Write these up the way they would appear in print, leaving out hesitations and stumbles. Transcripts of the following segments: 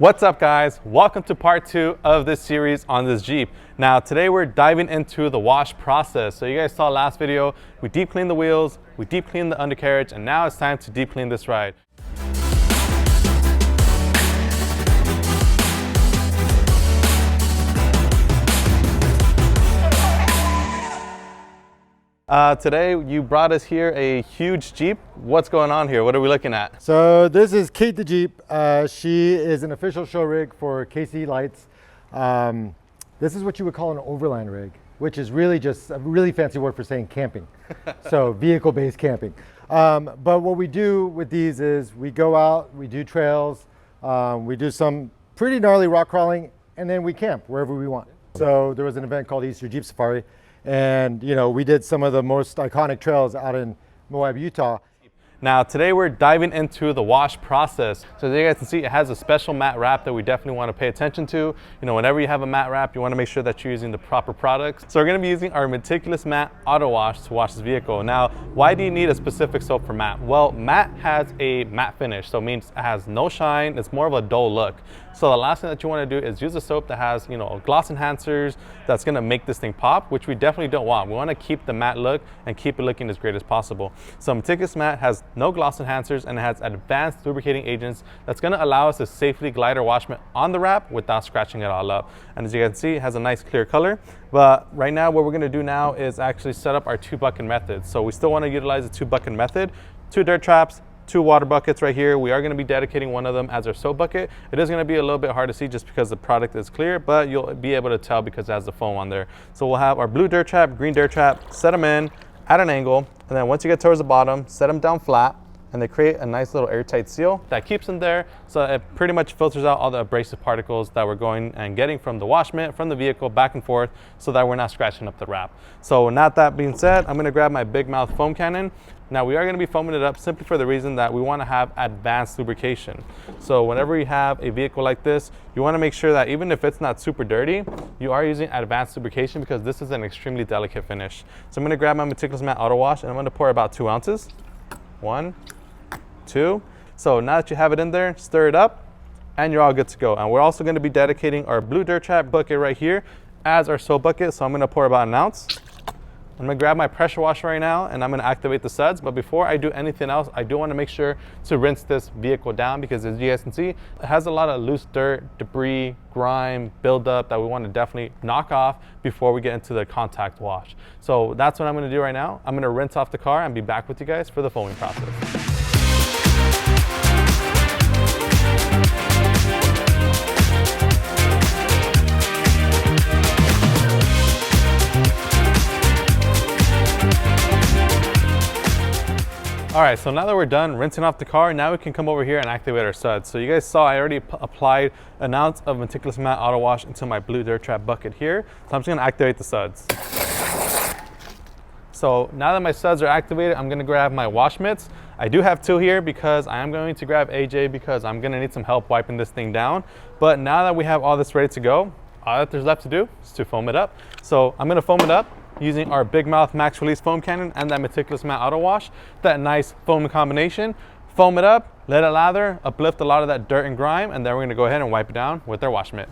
What's up guys? Welcome to part 2 of this series on this Jeep. Now today we're diving into the wash process. So you guys saw last video, we deep cleaned the wheels, we deep cleaned the undercarriage, and now it's time to deep clean this ride. Today you brought us here a huge Jeep. What's going on here? What are we looking at? So this is Kate the Jeep. She is an official show rig for KC Lights. This is what you would call an overland rig, which is really just a really fancy word for saying camping. So vehicle-based camping. But what we do with these is we go out, we do trails, we do some pretty gnarly rock crawling, and then we camp wherever we want. So there was an event called Easter Jeep Safari. And you know, we did some of the most iconic trails out in Moab, Utah. Now today we're diving into the wash process. So as you guys can see, it has a special matte wrap that we definitely want to pay attention to. You know, whenever you have a matte wrap, you want to make sure that you're using the proper products. So we're going to be using our Meticulous Matte Auto Wash to wash this vehicle. Now, why do you need a specific soap for matte? Well, matte has a matte finish, so it means it has no shine. It's more of a dull look. So the last thing that you want to do is use a soap that has, you know, gloss enhancers that's going to make this thing pop, which we definitely don't want. We want to keep the matte look and keep it looking as great as possible. So Meticulous Matte has no gloss enhancers and it has advanced lubricating agents that's going to allow us to safely glide our wash mitt on the wrap without scratching it all up. And as you can see, it has a nice clear color. But right now, what we're going to do now is actually set up our 2-bucket method. So we still want to utilize the 2-bucket method, 2 dirt traps, 2 water buckets right here. We are going to be dedicating one of them as our soap bucket. It is going to be a little bit hard to see just because the product is clear, but you'll be able to tell because it has the foam on there. So we'll have our blue dirt trap, green dirt trap, set them in at an angle, and then once you get towards the bottom, set them down flat, and they create a nice little airtight seal that keeps them there. So it pretty much filters out all the abrasive particles that we're going and getting from the wash mitt, from the vehicle, back and forth, so that we're not scratching up the wrap. So not that being said, I'm gonna grab my big mouth foam cannon. Now we are gonna be foaming it up simply for the reason that we wanna have advanced lubrication. So whenever you have a vehicle like this, you wanna make sure that even if it's not super dirty, you are using advanced lubrication because this is an extremely delicate finish. So I'm gonna grab my Meticulous Matte Auto Wash and I'm gonna pour about 2 ounces. 1, 2. So now that you have it in there, stir it up and you're all good to go. And we're also going to be dedicating our blue dirt trap bucket right here as our soap bucket. So I'm going to pour about 1 ounce. I'm going to grab my pressure washer right now and I'm going to activate the suds. But before I do anything else, I do want to make sure to rinse this vehicle down because as you guys can see, it has a lot of loose dirt, debris, grime, buildup that we want to definitely knock off before we get into the contact wash. So that's what I'm going to do right now. I'm going to rinse off the car and be back with you guys for the foaming process. All right, so now that we're done rinsing off the car, now we can come over here and activate our suds. So you guys saw I already applied 1 ounce of Meticulous Matte Auto Wash into my blue dirt trap bucket here. So I'm just gonna activate the suds. So now that my suds are activated, I'm gonna grab my wash mitts. I do have 2 here because I am going to grab AJ because I'm gonna need some help wiping this thing down. But now that we have all this ready to go, all that there's left to do is to foam it up. So I'm gonna foam it up using our big mouth max release foam cannon and that Meticulous Matte Auto Wash, that nice foam combination. Foam it up, let it lather, uplift a lot of that dirt and grime, and then we're gonna go ahead and wipe it down with our wash mitt.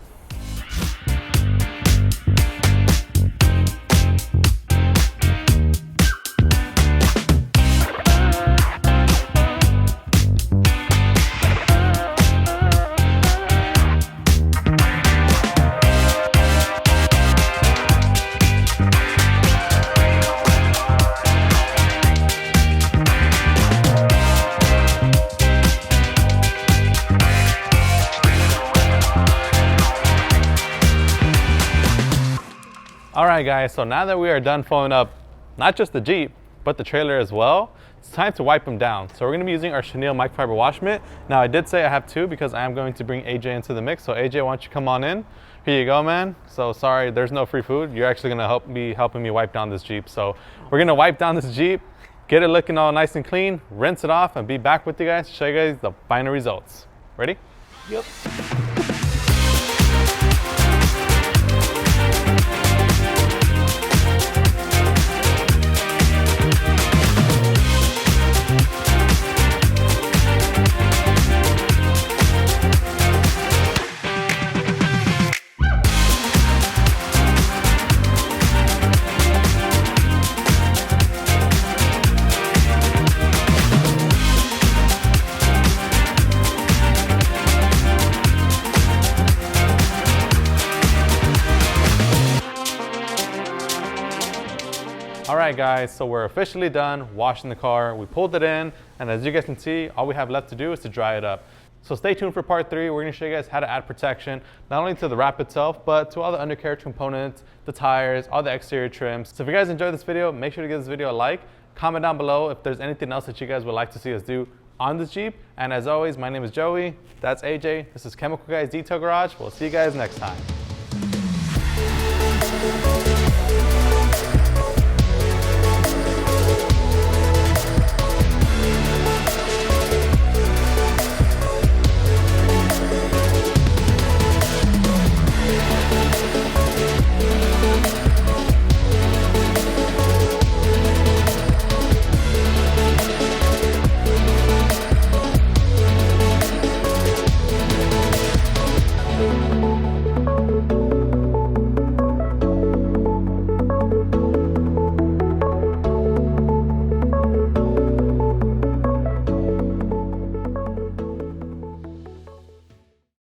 All right guys, so now that we are done foaming up not just the Jeep, but the trailer as well, it's time to wipe them down. So we're gonna be using our Chenille microfiber wash mitt. Now I did say I have 2 because I am going to bring AJ into the mix. So AJ, why don't you come on in? Here you go, man. So sorry, there's no free food. You're actually gonna helping me wipe down this Jeep. So we're gonna wipe down this Jeep, get it looking all nice and clean, rinse it off, and be back with you guys to show you guys the final results. Ready? Yep. right, guys, so we're officially done washing the car. We pulled it in, and as you guys can see, all we have left to do is to dry it up. So stay tuned for part 3. We're gonna show you guys how to add protection, not only to the wrap itself, but to all the undercarriage components, the tires, all the exterior trims. So if you guys enjoyed this video, make sure to give this video a like, comment down below if there's anything else that you guys would like to see us do on this Jeep. And as always, my name is Joey, that's AJ, this is Chemical Guys Detail Garage. We'll see you guys next time.